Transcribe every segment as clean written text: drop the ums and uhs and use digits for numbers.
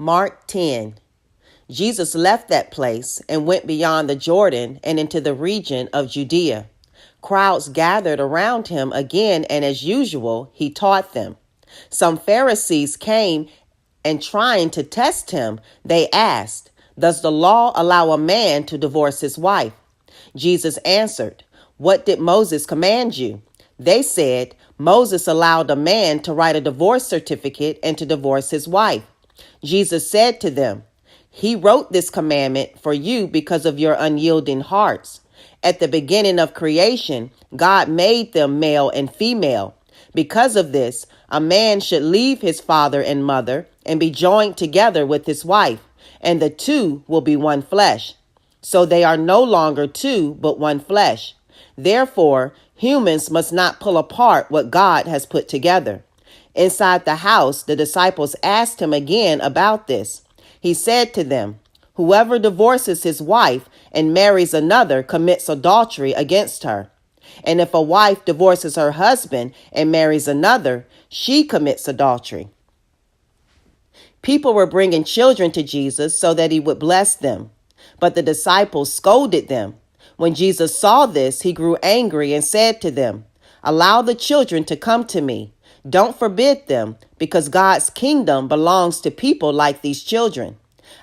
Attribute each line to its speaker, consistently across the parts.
Speaker 1: Mark 10. Jesus left that place and went beyond the Jordan and into the region of Judea. Crowds gathered around him again, and as usual, he taught them. Some Pharisees came, and trying to test him, they asked, "Does the law allow a man to divorce his wife?" Jesus answered, "What did Moses command you?" They said, "Moses allowed a man to write a divorce certificate and to divorce his wife." Jesus said to them, "He wrote this commandment for you because of your unyielding hearts. At the beginning of creation, God made them male and female. Because of this, a man should leave his father and mother and be joined together with his wife, and the two will be one flesh. So they are no longer two, but one flesh. Therefore, humans must not pull apart what God has put together." Inside the house, the disciples asked him again about this. He said to them, "Whoever divorces his wife and marries another commits adultery against her. And if a wife divorces her husband and marries another, she commits adultery." People were bringing children to Jesus so that he would bless them, but the disciples scolded them. When Jesus saw this, he grew angry and said to them, "Allow the children to come to me. Don't forbid them, because God's kingdom belongs to people like these children.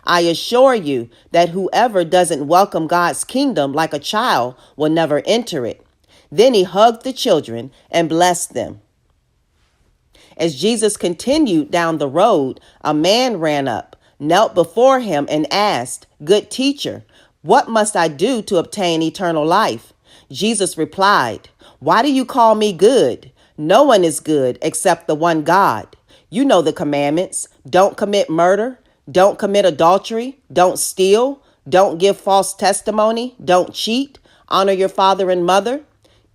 Speaker 1: I assure you that whoever doesn't welcome God's kingdom like a child will never enter it." Then he hugged the children and blessed them. As Jesus continued down the road, a man ran up, knelt before him, and asked, "Good teacher, what must I do to obtain eternal life?" Jesus replied, "Why do you call me good? No one is good except the one God. You know the commandments. Don't commit murder. Don't commit adultery. Don't steal. Don't give false testimony. Don't cheat. Honor your father and mother."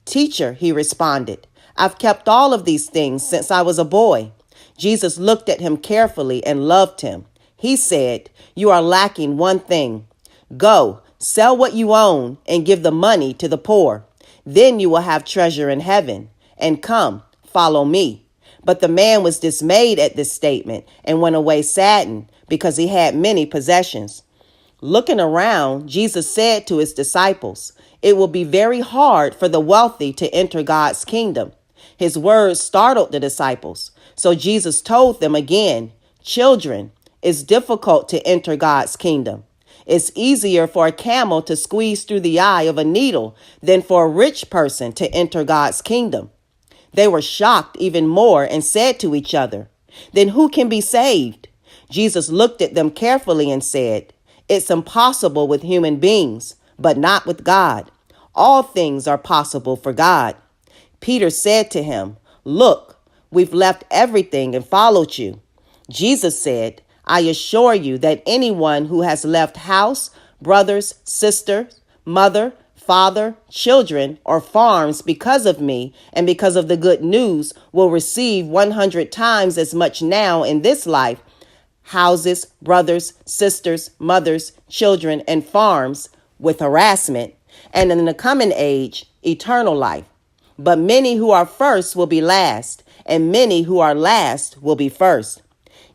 Speaker 1: "Teacher," he responded, "I've kept all of these things since I was a boy." Jesus looked at him carefully and loved him. He said, "You are lacking one thing. Go, sell what you own and give the money to the poor. Then you will have treasure in heaven. And come, follow me." But the man was dismayed at this statement and went away saddened because he had many possessions. Looking around, Jesus said to his disciples, "It will be very hard for the wealthy to enter God's kingdom." His words startled the disciples. So Jesus told them again, "Children, it's difficult to enter God's kingdom. It's easier for a camel to squeeze through the eye of a needle than for a rich person to enter God's kingdom." They were shocked even more and said to each other, "Then who can be saved?" Jesus looked at them carefully and said, "It's impossible with human beings, but not with God. All things are possible for God." Peter said to him, "Look, we've left everything and followed you." Jesus said, "I assure you that anyone who has left house, brothers, sisters, mother, father, children, or farms because of me and because of the good news will receive 100 times as much now in this life, houses, brothers, sisters, mothers, children, and farms with harassment, and in the coming age, eternal life. But many who are first will be last, and many who are last will be first."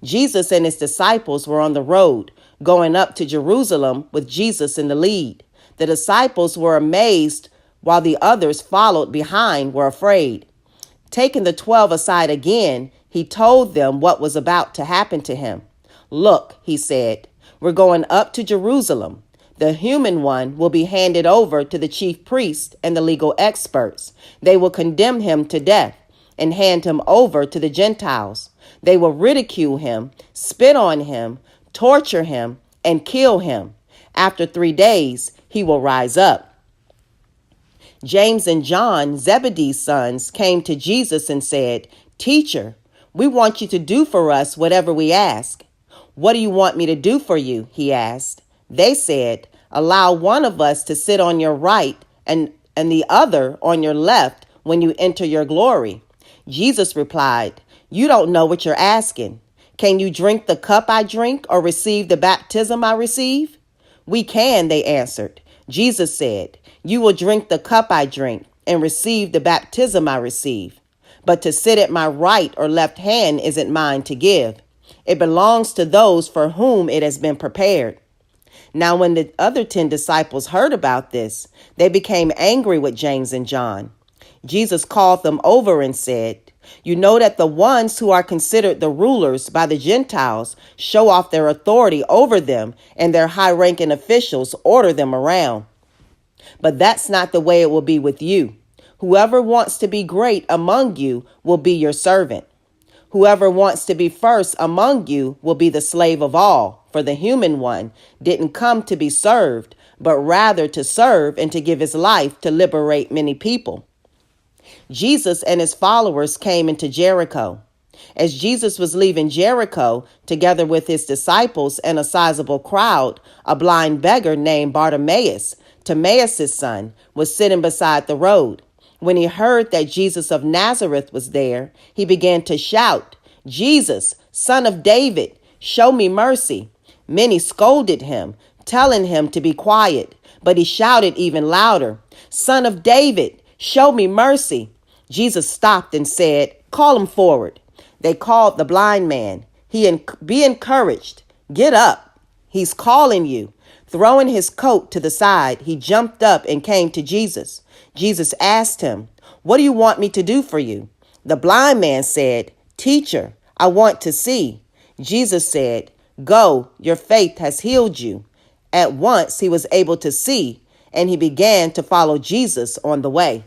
Speaker 1: Jesus and his disciples were on the road, going up to Jerusalem with Jesus in the lead. The disciples were amazed, while the others followed behind were afraid. Taking the 12 aside again, he told them what was about to happen to him. "Look," he said, "we're going up to Jerusalem. The human one will be handed over to the chief priests and the legal experts. They will condemn him to death and hand him over to the Gentiles. They will ridicule him, spit on him, torture him, and kill him. After 3 days, he will rise up." James and John, Zebedee's sons, came to Jesus and said, "Teacher, we want you to do for us whatever we ask." "What do you want me to do for you?" he asked. They said, "Allow one of us to sit on your right and the other on your left when you enter your glory." Jesus replied, "You don't know what you're asking. Can you drink the cup I drink or receive the baptism I receive?" "We can," they answered. Jesus said, "You will drink the cup I drink and receive the baptism I receive. But to sit at my right or left hand isn't mine to give. It belongs to those for whom it has been prepared." Now, when the other 10 disciples heard about this, they became angry with James and John. Jesus called them over and said, "You know that the ones who are considered the rulers by the Gentiles show off their authority over them, and their high-ranking officials order them around. But that's not the way it will be with you. Whoever wants to be great among you will be your servant. Whoever wants to be first among you will be the slave of all, for the human one didn't come to be served, but rather to serve and to give his life to liberate many people." Jesus and his followers came into Jericho. As Jesus was leaving Jericho, together with his disciples and a sizable crowd, a blind beggar named Bartimaeus, Timaeus' son, was sitting beside the road. When he heard that Jesus of Nazareth was there, he began to shout, "Jesus, Son of David, show me mercy." Many scolded him, telling him to be quiet, but he shouted even louder, "Son of David, show me mercy." Jesus stopped and said, "Call him forward." They called the blind man. Be encouraged. Get up. He's calling you." Throwing his coat to the side, he jumped up and came to Jesus. Jesus asked him, "What do you want me to do for you?" The blind man said, "Teacher, I want to see." Jesus said, "Go, your faith has healed you." At once he was able to see, and he began to follow Jesus on the way.